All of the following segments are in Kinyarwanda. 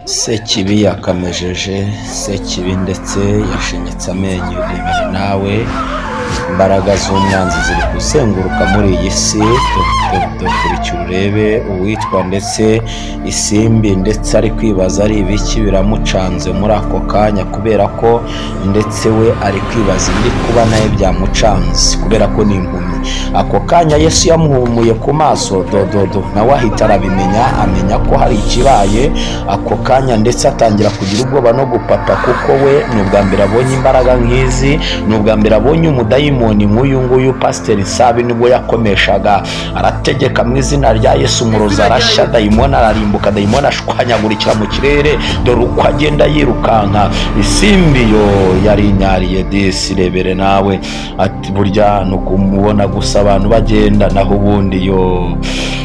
Sekibi yakamejeje, Sekibi ndetse yashinyitse amenyo. Rebera nawe imbaraga z'umwanzi ziri kuzenguruka muri iyi si. Kurikira urebe uwitwa ndetse Isimbi ndetse ari kwibaza ari ibiki biramucanze muri ako kanya, kubera ko ndetse we ari kwibaza ibiri kuba nawe byamucanze kubera ko ni impumyi. Ako kanya Yesu yamuhumuye ku maso nawe ahita arabimenya, amenya ko hari ikibaye. Ako kanya ndetse atangira kugira ubwoba no gupapa, kuko we ni ubwa mbere abonye imbaraga nk'izi, ni ubwa mbere abonye umudayimoni nk'uyu nguyu. Pasiteri Nsabi nibwo yakomeshaga arategeka mu izina rya Yesu, umurozi arashya, dayimoni ararimbuka, dayimoni ashwanyagurikira mu kirere. Dore uko agenda yirukanka. Isimbi yo yari inyariye disi. Rebere nawe ati burya ni ukumubona gusa abantu bagenda, naho ubundi yo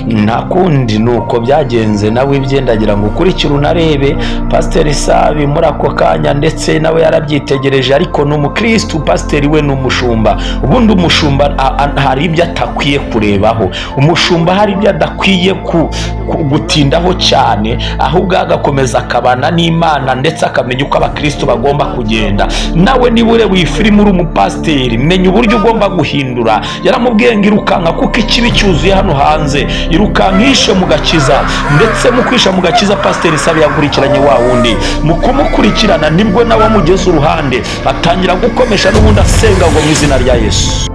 nta kundi nuko byagenze. Nawe ibyendagira ngo ukurikire unarebe. Pasiteri Nsabi muri ako kanya ndetse nawe yarabyitegereje, ariko ni umukristu. Pasiteri we ni umushumba. Ubundi umushumba hari ibyo atakwiye kurebaho, umushumba hari ibyo adakwiye gutindaho cyane, ahubwo agakomeza akabana n'Imana ndetse akamenya uko abakristo bagomba kugenda. Nawe niba ureba iyi filime uri umupasiteri, menya uburyo ugomba guhindura. Yaramubwiye ngo irukanka kuko ikibi cyuzuye hano hanze, irukankishe mu gakiza. Ndetse mu kwisha mu gakiza Pasiteri Nsabi yakurikiranye wa wundi, mu kumukurikirana nibwo nawe amugeze uruhande, atangira gukomesha n'ubundi asenga ngo mu izina rya Yesu.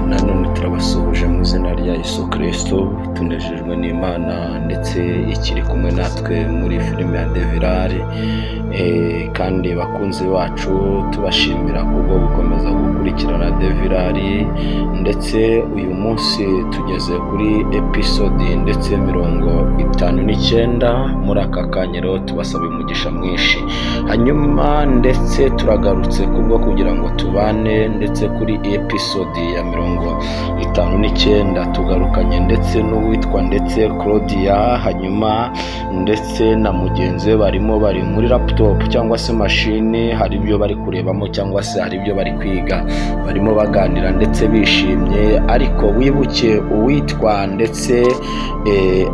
Nanone turabasuhuje mu izina rya Yesu Kristo. Tunejejwe n'Imana ndetse ikiri kumwe natwe muri filime ya Devirari, kandi bakunzi bacu tubashimira kubwo gukomeza gukurikirana Devirari. Ndetse uyu munsi tugeze kuri episode ndetse 59. Muri aka kanyero tubasaba umugisha mwinshi. Hanyuma ndetse turagarutse kubwo kugira ngo tubane ndetse kuri episode ya 59 tugarukanye ndetse n'uwitwa ndetse Claudia. Hanyuma ndetse na mugenzi we bari muri laptop cyangwa se mashini, hari ibyo bari kurebamo cyangwa se hari ibyo bari kwiga, barimo baganira ndetse bishimye. Ariko wibuke uwitwa ndetse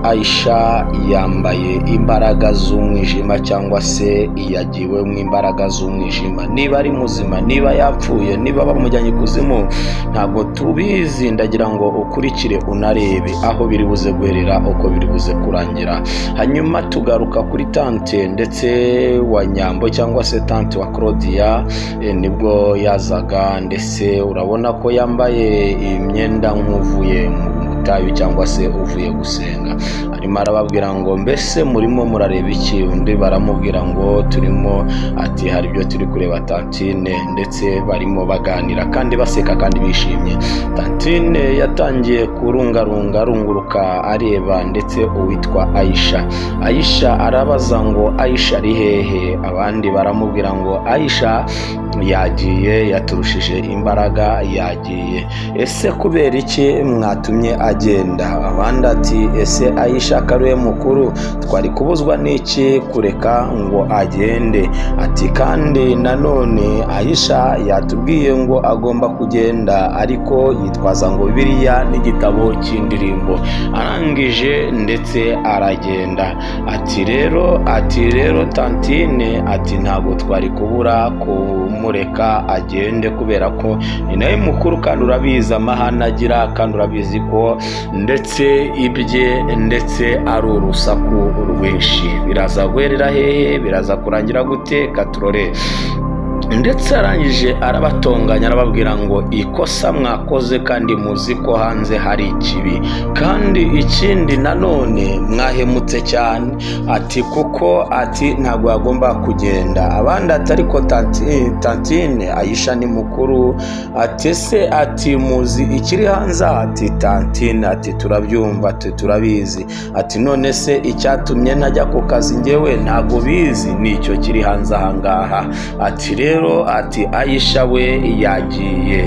Aisha yambaye imbaraga z'umwijima cyangwa se yagiwe mu imbaraga z'umwijima. Niba ari muzima, niba yapfuye, niba bamujyanye kuzimu, ntabwo tubizi. Ndagira ngo ukurikire unarebe aho biri buze guherera, uko biri buze kurangira. Hanyuma tugaruka kuri tante ndetse wa Nyambo cyangwa se tante wa Claudia. Nibwo yazaga ndetse urabona ko yambaye imyenda nk'uvuye mu butayu cyangwa se uvuye gusenga. Arimo arababwira ngo mbese murimo murareba iki? Undi baramubwira ngo turimo, ati hari ibyo turi kureba tantine. Ndetse barimo baganira kandi baseka kandi bishimye. Tantine yatangiye arunguruka areba ndetse uwitwa Aisha. Aisha arabaza ngo Aisha ari hehe? Abandi baramubwira ngo Aisha yagiye, yaturushije imbaraga, yagiye. Ese kubera iki mwatumye agenda? Abandi ati ese Aisha karuye mukuru, twari kubuzwa n'iki kureka ngo agende? Ati kandi nanone Aisha yatubwiye ngo agomba kugenda, ariko yitwaza ngo Bibiliya n'igitabo cy'indirimbo. Arangije ndetse aragenda. Ati rero tantine, ati ntabwo twari kubura kumureka agende, kubera ko ni nawe mukuru kandi urabizi amahane agira, kandi urabizi ko ndetse ibye ndetse ari urusaku rwinshi. Biraza guherera hehe? Biraza kurangira gute? Katurore. Ndetse arangije arabatonganya, arababwira ngo ikosa mwakoze kandi muzi ko hanze hari ikibi, kandi ikindi nanone mwahemutse cyane. Ati kuko ati ntabwo yagomba kugenda. Abandi ati ariko tantine Aisha ni mukuru. Ati se ati muzi ikiri hanze? Ati tantine, ati turabyumva, ati turabizi. Ati none se icyatumye ntajya ku kazi njyewe ntabwo bizi, nicyo kiri hanze ahangaha. Ati rero ati Aisha we yagiye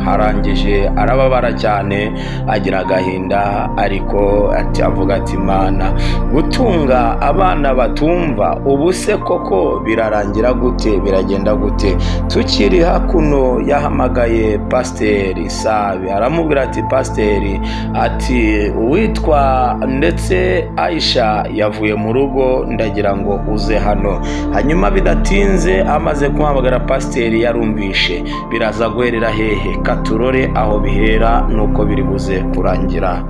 harangije arababara cyane agira agahinda, ariko ati avuga ati Mana, gutunga abana batumva ubu se koko birarangira gute, biragenda gute? Tukiri hakuno yahamagaye Pasiteri Sabe aramubwira ati Pasiteri, ati uwitwa ndetse Aisha yavuye mu rugo, ndagira ngo uze hano. Hanyuma bidatinze amaze guhamagara Pasiteri yarumvishe. Biraza guherera hehe? Katurore aho bihera nuko biri buze kurangira.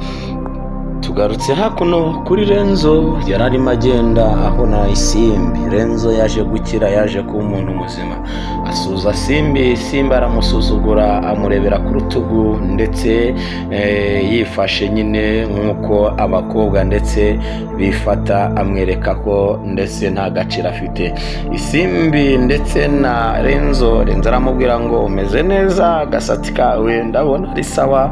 Tugarutse hakuno kuri Renzo, yararimo agenda abona Isimbi. Renzo yaje gukira, yaje kuba umuntu muzima. Asuza Simbi, Simbi aramusuzugura, amurebera ku rutugu ndetse yifashe nyine nk'uko abakobwa ndetse bifata, amwereka ko ndetse nta gaciro afite. Isimbi ndetse na Renzo aramubwira ngo umeze neza, agasatsi kawe ndabona ari sawa.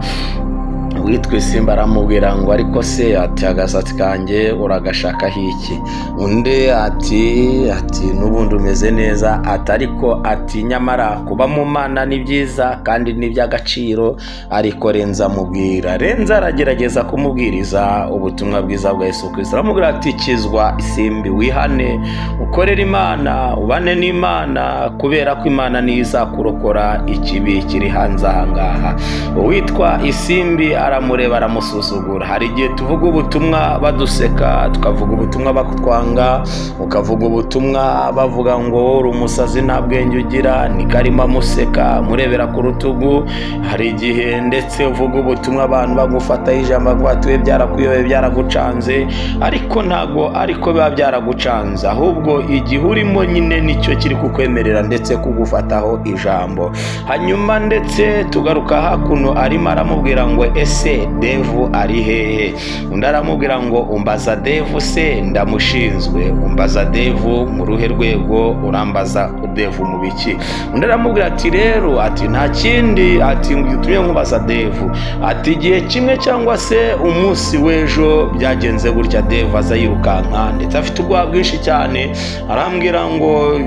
Witwa Simba aramubwira ngo ariko se, ati agasatsi kanjye uragashakaho iki? Undi ati n'ubundi umeze neza, ariko ati nyamara kuba mu Mana ni byiza kandi ni iby'agaciro. Ariko Renzo amubwira, Renzo aragerageza kumubwiriza ubutumwa bwiza bwa Yesu Kristo. Aramubwira ati kizwa Isimbi, wihane, ukorere Imana, ubane n'Imana, kubera ko Imana niyo izakurokora ikibi kiri hanze aha ngaha. Uwitwa Isimbi aramureba aramusuzugura. Hari igihe tuvuga ubutumwa baduseka, tukavuga ubutumwa bakutwanga, ukavuga ubutumwa bavuga ngo uri umusazi nta bwenge ugira, ni karima museka murebera ku rutugu. Hari igihe ndetse uvuga ubutumwa abantu bagufataho ijambo batuye byarakuyobe byaragucanze, ariko ntago ariko biba byaragucanze, ahubwo igihe urimo nyine nicyo kiri kukwemerera ndetse kugufataho ijambo. Hanyuma ndetse tugaruka hakuno, arimo aramubwira ngo ese Devu ari hehe? Undi aramubwira ngo umbaza Devu se, ndamushinzwe. Umbaza Devu mu ruhe rwego? Urambaza Devu mu biki? Undi aramubwira ati rero, ati nta kindi, ati ngutumye nkubaza Devu, ati igihe kimwe cyangwa se umunsi w'ejo byagenze gutya, Devu aza yirukanka ndetse afite ubwoba bwinshi cyane. Arambwira ngo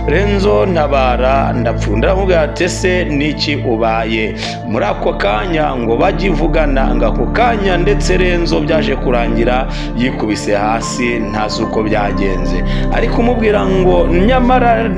Renzo ntabara, ndapfa. Undi aramubwira ati ese niki ubaye? Muri ako kanya ngo bagivugana, ngo ako kanya ndetse Renzo byaje kurangira yikubise hasi, ntazi uko byagenze. Ariko umubwira ngo nyamara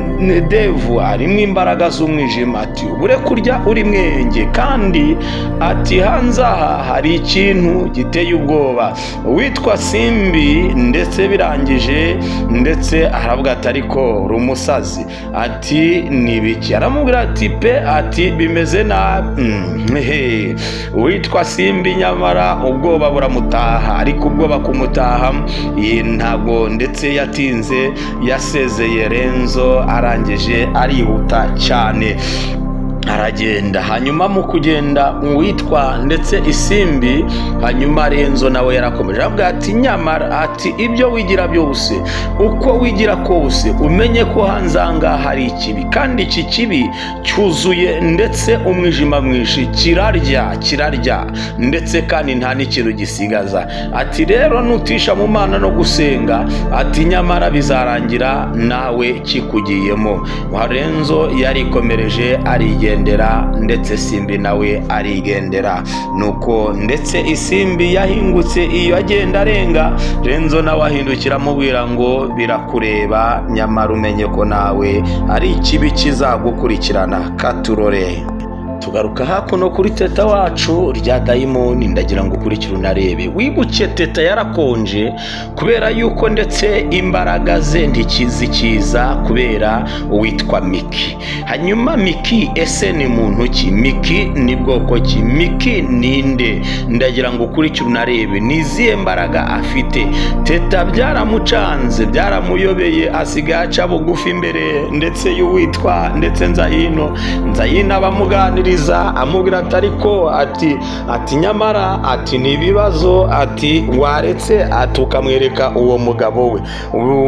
Devu arimo imbaraga z'umwijima, ati ubure kurya uri mwenge, kandi ati hanze aha hari ikintu giteye ubwoba. Witwa Simbi ndetse birangije ndetse aravuga ati ariko uri umusazi, ati nibiki? Aramubwira ati pe, ati bimeze nabi. Witwa Simbi nyamara ubwoba buramutaha, ariko ubwoba kumutaha ntabwo ndetse yatinze, yasezeye Renzo, arangije arihuta cyane aragenda. Hanyuma mu kugenda witwa ndetse Isimbi, hanyuma Renzo nawe yarakomeje avuga ati nyamara, ati ibyo wigira byose, uko wigira kose, umenye ko hanze aha ngaha hari ikibi, kandi iki kibi cyuzuye ndetse umwijima mwinshi, kirarya ndetse kandi nta n'ikintu gisigaza. Ati rero nutisha mu Mana no gusenga, ati nyamara bizarangira nawe kikugiyemo. Renzo yarikomereje arigendera, ndetse Simbi nawe arigendera. Nuko ndetse Isimbi yahingutse iyo agenda arenga, Renzo nawe ahindukira amubwira ngo birakureba, nyamara umenye ko nawe ari ikibi kizagukurikirana. Katurore. Tugaruka hakuno kuri teta wacu rya dayimoni, ndagira ngo ukurikire unarebe. Wibuke teta yarakonje kubera yuko ndetse imbaraga ze ntikizikiza kubera uwitwa Miki. Hanyuma Miki ese ni muntu ki? Miki ni bwoko ki? Miki ninde? Ndagira ngo ukurikire unarebe niziye mbaraga afite. Teta byaramucanze, byaramuyobeye, asigaye aca bugufi imbere ndetse y'uwitwa ndetse Nzayino abamuganira aramuganiriza amubwira ati ariko ati nyamara ati ni ibibazo, ati waretse, ati ukamwereka uwo mugabo we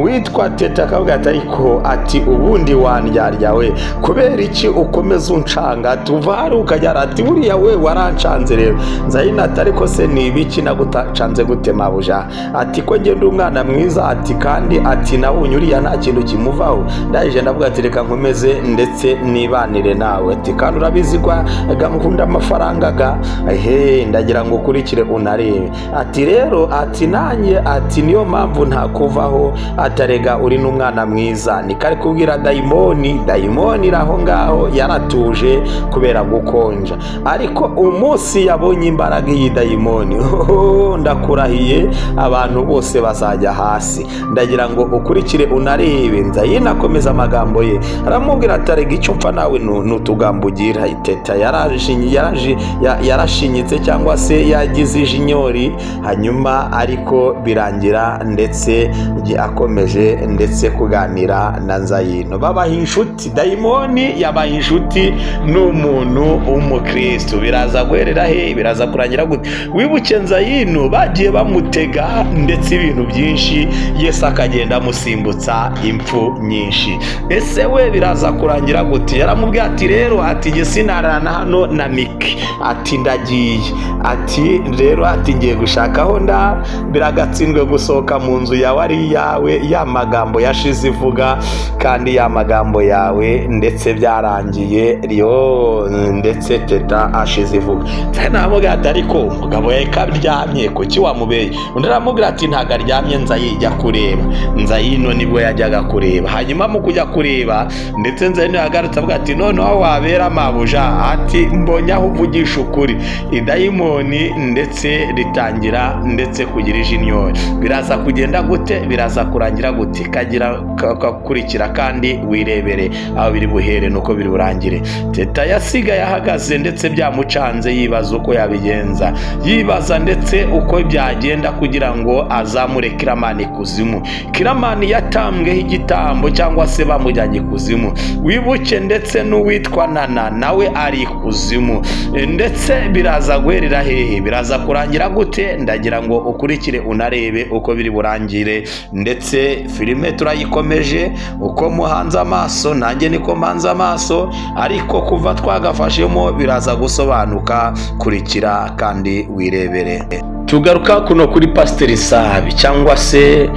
witwa Teta, akavuga ati ariko ati ubundi wandyarya we, kubera iki ukomeza uncanga, tuva hari ukajyara, ati buriya we warancanze rero. Nzayina ati ariko se ni ibiki nagucanze gute mabuja, ati ko ngenda umwana mwiza, ati kandi ati nabonye uriya nta kintu kimuvaho, ndahije ndavuga ati reka nkomeze ndetse nibanire nawe, ati kandi urabizi ko nkunda amafaranga ga, ndagira ngo ukurikire unarebe, ati rero ati nanjye ati niyo mpamvu ntakuvaho, atarega uri n'umwana mwiza. Nikari kubwira dayimoni iraho ngaho yaratuje kubera gukonja, ariko umunsi yabonye imbaraga iyi dayimoni, ndakurahiye abantu bose bazajya hasi. Ndagira ngo ukurikire unarebe. Nzayina akomeza amagambo ye, aramubwira atarega icyo mpfa nawe nutugambo ugira. Teta yarashinyitse cyangwa se yagize ijinyori, hanyuma ariko birangira ndetse akomeje ndetse kuganira na Nzayino, babaha inshuti. Dayimoni yabaha inshuti n'umuntu w'umukristo. Biraza guherera he? Biraza kurangira gute? Wibuke Nzayino bagiye bamutega ndetse ibintu byinshi, Yesu akagenda amusimbutsa impfu nyinshi. Ese we biraza kurangira gute? Yaramubwiye ati rero ati nge sinarana hano na Miki, ati ndagiye, ati rero ati ngiye gushakaho biragatsindwe gusohoka mu nzu yawe ari iyawe, ya magambo yashize ivuga, kandi ya magambo yawe ndetse byarangiye ndetse Teta ashize ivuga. Naramubwira ati ariko umugabo yakaryamye kuki wamubeye? Undi aramubwira ati ntago aryamye, Nzayijya kureba. Nzayino nibwo yajyaga kureba, hanyuma mu kujya kureba ndetse Nzayino yagarutse avuga ati noneho wabera mabuja, ati mbonye aho uvugisha ukuri. Idayimoni ndetse ritangira ndetse kugira ijinyori. Biraza kugenda gute? Biraza kurangira gute? Kakurikira kandi wirebere aho biri buhere nuko biri burangire. Teta yasigaye ahagaze ndetse byamucanze, yibaza uko yabigenza, yibaza ndetse uko byagenda kugira ngo azamure Kiramani kuzimu. Kiramani yatambweho igitambo cyangwa se bamujyanye kuzimu. Wibuke ndetse n'uwitwa Nana nawe ari kuzimu. Ndetse biraza guherera hehe? Biraza kurangira gute? Ndagira ngo ukurikire unarebe uko biri burangire. Ndetse filime turayikomeje, uko muhanze amaso nanjye niko mpanze amaso, ariko kuva twagafashemo biraza gusobanuka. Kurikira kandi wirebere. Tugaruka kuno kuri Pasiteri Sahabi cyangwa se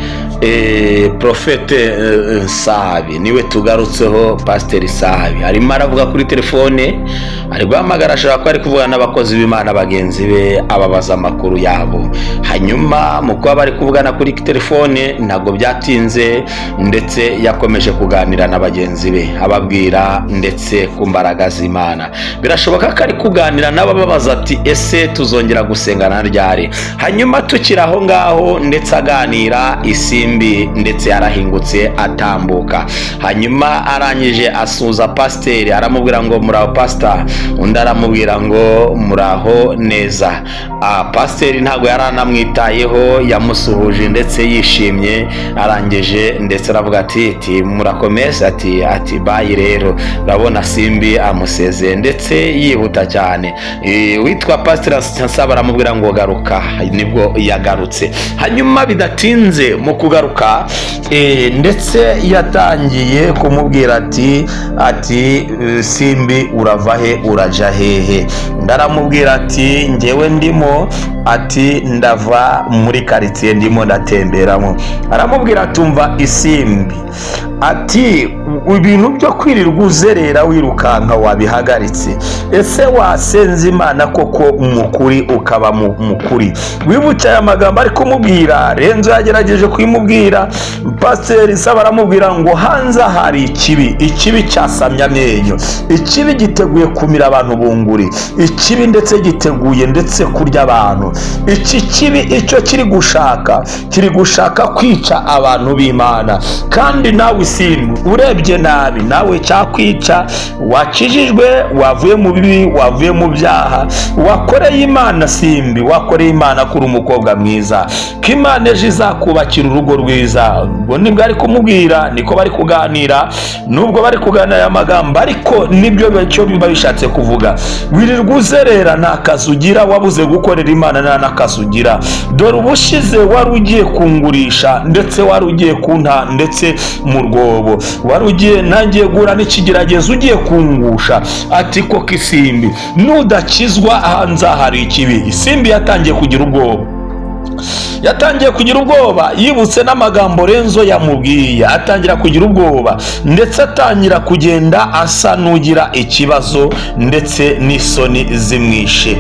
Profete Sahabi, niwe tugarutseho. Pasiteri Sahabi arimo aravuga kuri telefone, ari guhamagara, ashobora kuba ari kuvugana n'abakozi b'Imana bagenzi be ababaza amakuru yabo. Hanyuma mu kuba bari kuvugana kuri telefone ntabwo byatinze, ndetse yakomeje kuganira na bagenzi be ababwira ndetse ku mbaraga z'Imana. Birashoboka ko ari kuganira nabo babaza ati ese tuzongera gusengana ryari? Hanyuma tukiri aho ngaho ndetse aganira, isimbi ndetse yarahingutse atambuka. Hanyuma arangije asuza pasiteri, aramubwira ngo muraho pasita, undi aramubwira ngo muraho neza. Pasiteri ntabwo yaranamwitayeho, yamusuhuje ndetse yishimye. Arangije ndetse aravuga ati murakomeza, ati bayi rero. Urabona simbi amuseze ndetse yihuta cyane. Witwa Pasiteri Nsaba aramubwira ngo garuka, nibwo yagarutse. Hanyuma bidatinze mu kugaruka ndetse yatangiye kumubwira ati simbi urava he uraja hehe? Ndaramubwira ati ngewe ndimo, ati ndava muri karitsiye ndimo ndatemberamo. Aramubwira atumva isimbi, ati ibintu byo kwirirwa uzerera wirukanka wabihagaritse? Ese wasenze Imana koko umukuri ukaba mukuri? Wibuke aya magambo ari kumubwira. Renzo yagerageje kuyimubwira. Pasiteri Nsaba aramubwira ngo hanze hari ikibi cyasamye amenyo, ikibi giteguye kumira abantu bunguri, ikibi ndetse giteguye ndetse kurya abantu, iki kibi icyo kiri gushaka kwica abantu b'Imana. kandi nawe isimbi urebye nabi nawe cyakwica. wakijijwe, wavuye mu bibi, wavuye mu byaha, wakoreye Imana simbi, wakoreye Imana kuri umukobwa mwiza, ko Imana ejo izakubakira urugo rwiza. ubwo nibwo ari kumubwira, niko bari kuganira, nubwo bari kuganira aya magambo ariko nibyo cyo biba bishatse kuvuga. wirirwa uzerera nta kazi ugira, wabuze gukorera Imana nta n'akazi ugira. dore ubushize wari ugiye kungurisha, ndetse wari ugiye kunta ndetse mu rwobo, wari ugiye nangiye gura n'ikigeragezo ugiye kungusha. ati koko isimbi nudakizwa hanze hari ikibi. isimbi yatangiye kugira ubwoba, yibutse n'amagambo Renzo yamubwiye, atangira kugira ubwoba, ndetse atangira kugenda asa n'ugira ikibazo ndetse n'isoni zimwishe.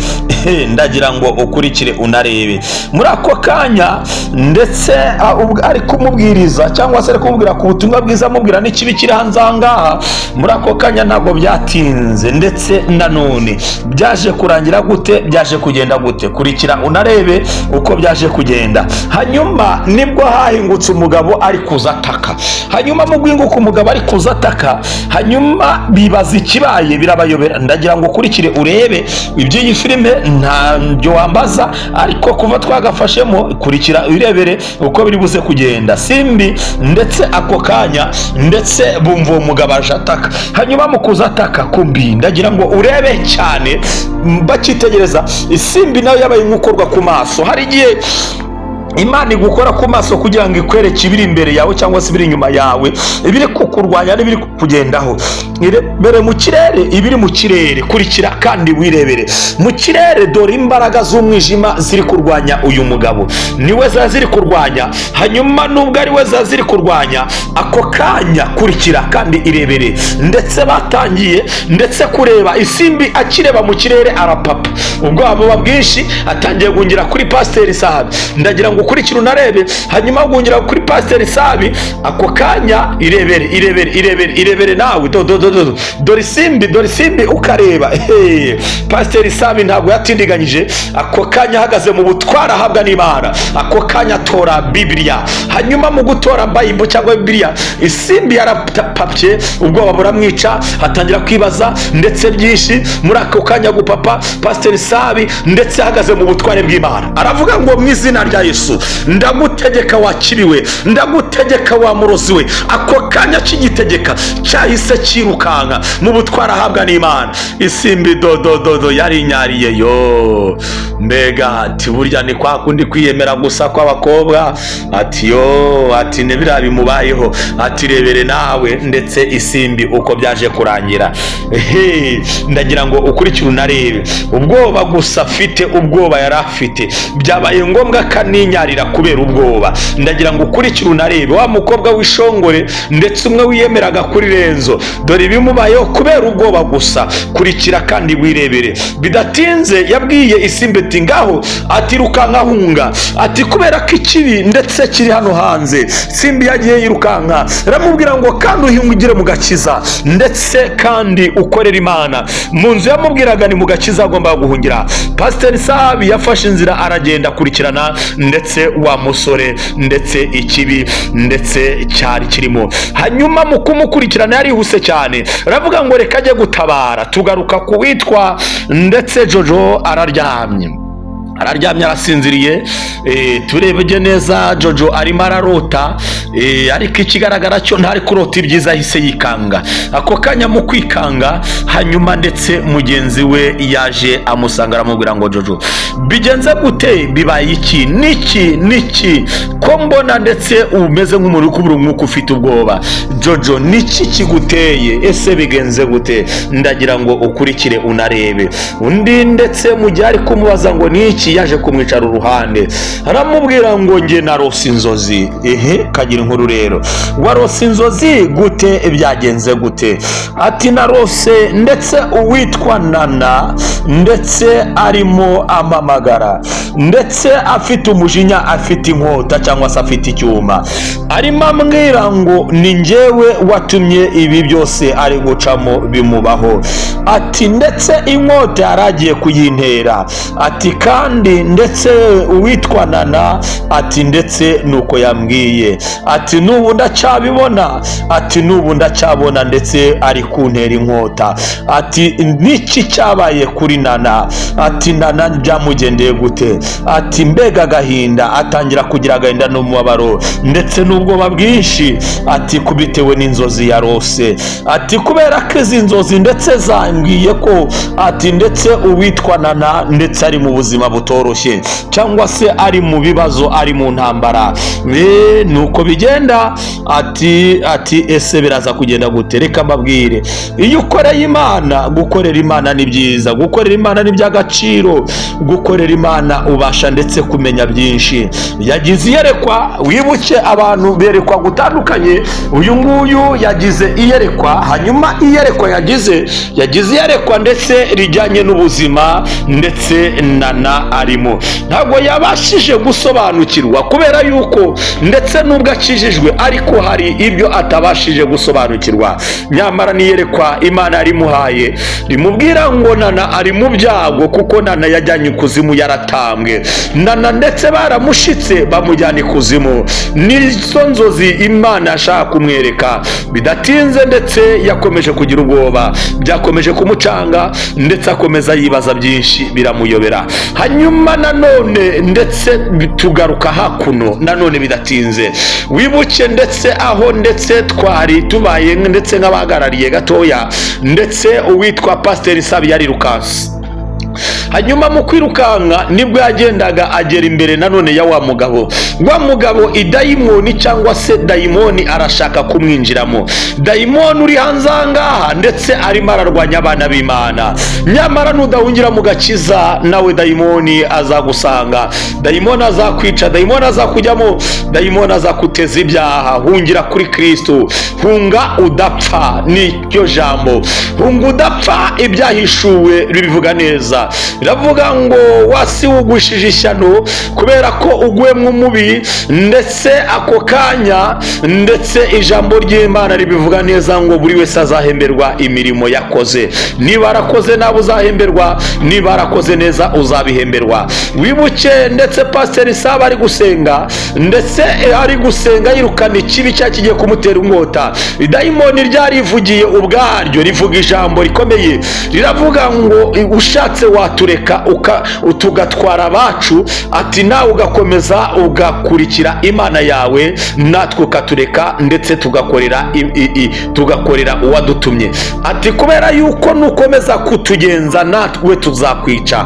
ndagira ngo ukurikire unarebe muri ako kanya, ndetse ari kumubwiriza cyangwa se ari kumubwira ku butumwa bwiza, amubwira n'ikibi kiri hanze aha ngaha. muri ako kanya ntabwo byatinze, ndetse nanone byaje kurangira gute, byaje kugenda gute? kurikira unarebe uko byaje kugenda. hanyuma nibwo hahingutse umugabo ari kuzataka. hanyuma mu guhinguka umugabo ari kuzataka, hanyuma bibaza ikibaye, birabayobera. ndagira ngo ukurikire urebe iby'iyi filime, ntabyo wambaza, ariko kuva twagafashemo kurikira urebere uko biri buze kugenda. simbi ndetse ako kanya, ndetse bumva uwo mugabo aje ataka. hanyuma mu kuzataka kumbi, ndagira ngo urebe cyane bakitegereza. isimbi nayo yabaye nk'ukorwa ku maso. hari igihe Imana igukora ku maso kugira ngo ikwereke ibiri imbere yawe cyangwa se ibiri inyuma yawe, ibiri kukurwanya n'ibiri kukugendaho. irebere mu kirere ibiri mu kirere, kurikira kandi wirebere mu kirere. dore imbaraga z'umwijima ziri kurwanya uyu mugabo, niwe za ziri kurwanya. hanyuma nubwo ari we za ziri kurwanya, ako kanya kurikira kandi irebere. ndetse batangiye ndetse kureba isimbi, akireba mu kirere arapapa, ubwoba bwinshi, atangiye guhungira kuri Pasiteri Sabi. ndagira ngo ukurikire unarebe. hanyuma guhungira kuri Pasiteri Sabi, ako kanya irebere nawe. dore isimbi ukareba. Pasiteri Sabi ntabwo yatindiganyije, ako kanya ahagaze mu butwara ahabwa n'Imana, ako kanya atora Bibiliya. hanyuma mu gutora Bible cyangwa Bibiliya, isimbi yarapapye, ubwoba buramwica, atangira kwibaza ndetse byinshi. muri ako kanya gupapa, Pasiteri Sabi ndetse ahagaze mu butware bw'Imana aravuga ngo mu izina rya Yesu ndagutegeka wakiriwe, ndagutegeka wa murozi we. ako kanya kigitegeka cyahise kirukanka mu butwara ahabwa n'Imana. isimbi dodododo yari inyariye yo. mbega ati burya ni kwa kundi kwiyemera gusa kw'abakobwa. ati nebira bimubayeho. ati rebere nawe. ndetse isimbi uko byaje kurangira. ndagira ngo ukurikire unarebe ubwoba gusa afite, ubwoba yari afite byabaye ngombwa kaninyarira kubera ubwoba. ndagira ngo ukurikire unarebe wa mukobwa w'ishongore ndetse umwe wiyemeraga kuri Renzo, dore ibimubayeho kubera ubwoba gusa. kurikira kandi wirebere. bidatinze yabwiye isimbi ati ngaho, ati rukanka hunga, ati kubera ko ikibi ndetse kiri hano hanze. simbi yagiye yirukanka, aramubwira ngo kandi uhingire mu gakiza, ndetse kandi ukorera Imana. mu nzu yamubwiraga ni mu gakiza agomba guhungira. Pasiteri Sabi yafashe inzira aragenda akurikirana ndetse wa musore ndetse ikibi ndetse cyari kirimo. hanyuma mu kumukurikirana yarihuse cyane, aravuga ngo reka ajye gutabara. tugaruka ku witwa ndetse Jojo araryamye arasinziriye. turebye neza Jojo arimo ararota, ariko ikigaragara cyo ntari kurota ibyiza, ahise yikanga. ako kanya mu kwikanga, hanyuma ndetse mugenzi we yaje amusanga aramubwira ngo Jojo bigenze gute, bibaye iki, niki ko mbona ndetse umeze nk'umuntu kubura umwuka, ufite ubwoba. Jojo niki kiguteye, ese bigenze gute? ndagira ngo ukurikire unarebe. undi ndetse mu gihe ari kumubaza ngo niki, yaje kumwicara uruhande aramubwira ngo nge narose inzozi. kagira inkuru rero, warose inzozi gute, byagenze gute? ati narose ndetse uwitwa Nana ndetse arimo amamagara, ndetse afite umujinya, afite inkota cyangwa se afite icyuma, arimo ambwira ngo ni njyewe watumye ibi byose ari gucamo bimubaho. ati ndetse inkota yaragiye kuyintera. ati kandi kandi ndetse uwitwa Nana ati ndetse nuko yambwiye ati n'ubu ndacyabibona, ati n'ubu ndacyabona ndetse ari kuntera inkota, ati niki cyabaye kuri Nana, ati Nana byamugendeye gute, ati mbega agahinda, atangira kugira agahinda n'umubabaro ndetse n'ubwoba bwinshi, ati kubitewe n'inzozi yarose, ati kubera ko izi nzozi ndetse zambwiye ko ati ndetse uwitwa Nana ndetse ari mu buzima butoroshye cyangwa se ari mu bibazo, ari mu ntambara. Nuko bigenda, ati ese biraza kugenda gute? Reka mbabwire, iyo ukoreye Imana, gukorera Imana ni byiza, gukorera Imana ni by'agaciro, gukorera Imana ubasha ndetse kumenya byinshi. Yagize iyerekwa, wibuke abantu berekwa gutandukanye, uyu nguyu yagize iyerekwa, hanyuma iyerekwa yagize iyerekwa ndetse rijyanye n'ubuzima ndetse Nana arimo, ntabwo yabashije gusobanukirwa kubera yuko ndetse nubwo akijijwe ariko hari ibyo atabashije gusobanukirwa. Nyamara niyerekwa Imana yarimuhaye rimubwira ngo Nana ari mu byago, kuko Nana yajyanye ikuzimu yaratambwe. Nana ndetse baramushitse bamujyana ikuzimu, nizo nzozi Imana yashaka kumwereka. Bidatinze ndetse yakomeje kugira ubwoba, byakomeje kumucanga ndetse akomeza yibaza byinshi biramuyobera. Hanyuma nanone ndetse tugaruka hakuno nanone bidatinze, wibuke ndetse aho ndetse twari tubaye ndetse nk'abahagarariye gatoya ndetse uwitwa Pasiteri Sabiyari Lucas. Hanyuma mu kwirukanka nibwo yagendaga agera imbere nanone ya wa mugabo idayimoni cyangwa se dayimoni arashaka kumwinjiramo. Dayimoni uri hanze ahangaha ndetse arimo ararwanya abana b'Imana, nyamara nudahungira mu gakiza nawe dayimoni azagusanga, dayimoni azakwica, dayimoni azakujyamo, dayimoni azakuteza ibyaha. Hungira kuri Kristo, hunga udapfa, nicyo jambo, hunga udapfa. Ibyahishuwe bibivuga neza, biravuga ngo wasi wugwishije ishyano kubera ko ugwemwe umubi, ndetse ako kanya ndetse ijambo ry'Imana ribivuga neza ngo buri wese azahemberwa imirimo yakoze. Niba arakoze nawe uzahemberwa, niba arakoze neza uzabihemberwa. Wibuke ndetse Pasiteri Saba ari gusenga, ndetse ari gusenga yirukana ikibi cyakigiye kumutera inkota. Idayimoni ryarivugiye ubwaryo, rivuga ijambo rikomeye, riravuga ngo ushatse watureka tugatwara abacu, ati nawe ugakomeza ugakurikira Imana yawe, natwe ukatureka ndetse tugakorera uwadutumye. Ati kubera yuko nukomeza kutugenza natwe tuzakwica.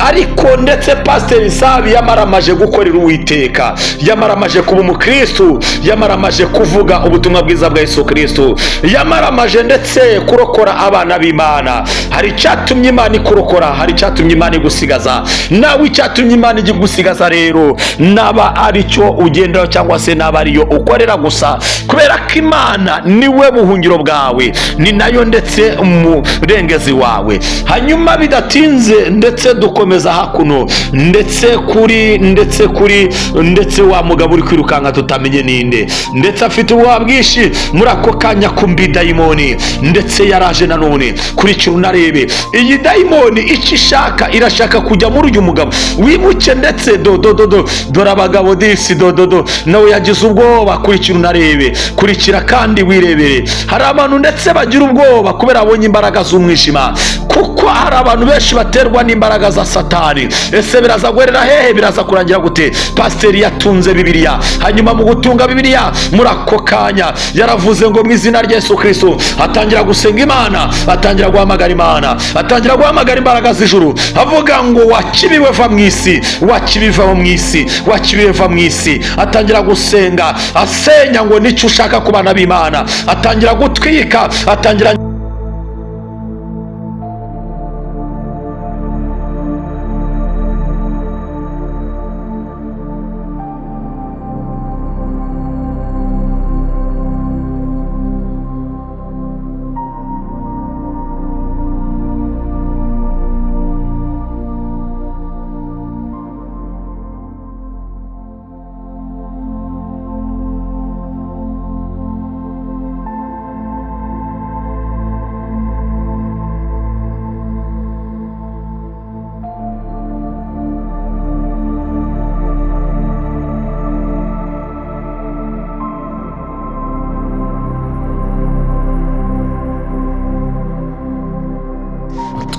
Ariko ndetse Pasiteri Sabi yamaramaje gukorera Uwiteka, yamaramaje kuba umukristo, yamaramaje kuvuga ubutumwa bwiza bwa Yesu Kristo, yamaramaje ndetse kurokora abana b'Imana. Hari icyatumye Imana ikurokora, hari icyatumye Imana igusigaza. Nawe icyatumye Imana igusigaza rero naba ari cyo ugendaho cyangwa se naba ariyo ukorera gusa, kubera ko Imana niwe buhungiro bwawe, ni nayo ndetse umurengezi wawe. Hanyuma bidatinze ndetse dukomeza hakuno ndetse wa mugabo uri kwirukanka tutamenye ninde, ndetse afite ubwoba bwinshi muri ako kanya kumbi dayimoni ndetse yaraje nanone. Kurikira unarebe iyi dayimoni icyo ishaka, irashaka kujya muri uyu mugabo. Wibuke ndetse dore abagabo disi nawe yagize ubwoba. Kurikira unarebe, kurikira kandi wirebere. Hari abantu ndetse bagira ubwoba kubera abonye imbaraga z'umwijima, kuko hari abantu benshi baterwa n'imbaraga za Satani. Ese biraza guherera hehe? Biraza kurangira gute? Pasiteri yatunze Bibiliya, hanyuma mu gutunga Bibiliya muri ako kanya yaravuze ngo mu izina rya Yesu Kristo, atangira gusenga Imana, atangira guhamagara Imana, atangira guhamagara imbaraga z'ijuru, avuga ngo wakibiwe va mu isi, wakibiva mu isi, wakibiwe va mu isi. Atangira gusenga asenya ngo nicyo ushaka ku bana b'Imana, atangira gutwika, atangira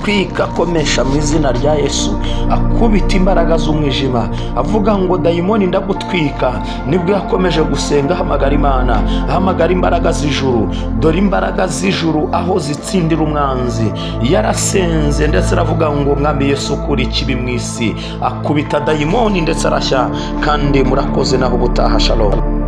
atwika akomesha mu izina rya Yesu, akubita imbaraga z'umwijima, avuga ngo dayimoni ndagutwika. Nibwo yakomeje gusenga ahamagara Imana, ahamagara imbaraga z'ijuru. Dore imbaraga z'ijuru aho zitsindira umwanzi. Yarasenze ndetse aravuga ngo mwami Yesu kuri kibi mu isi, akubita dayimoni ndetse arashya. Kandi murakoze naho ubutaha. Shalom.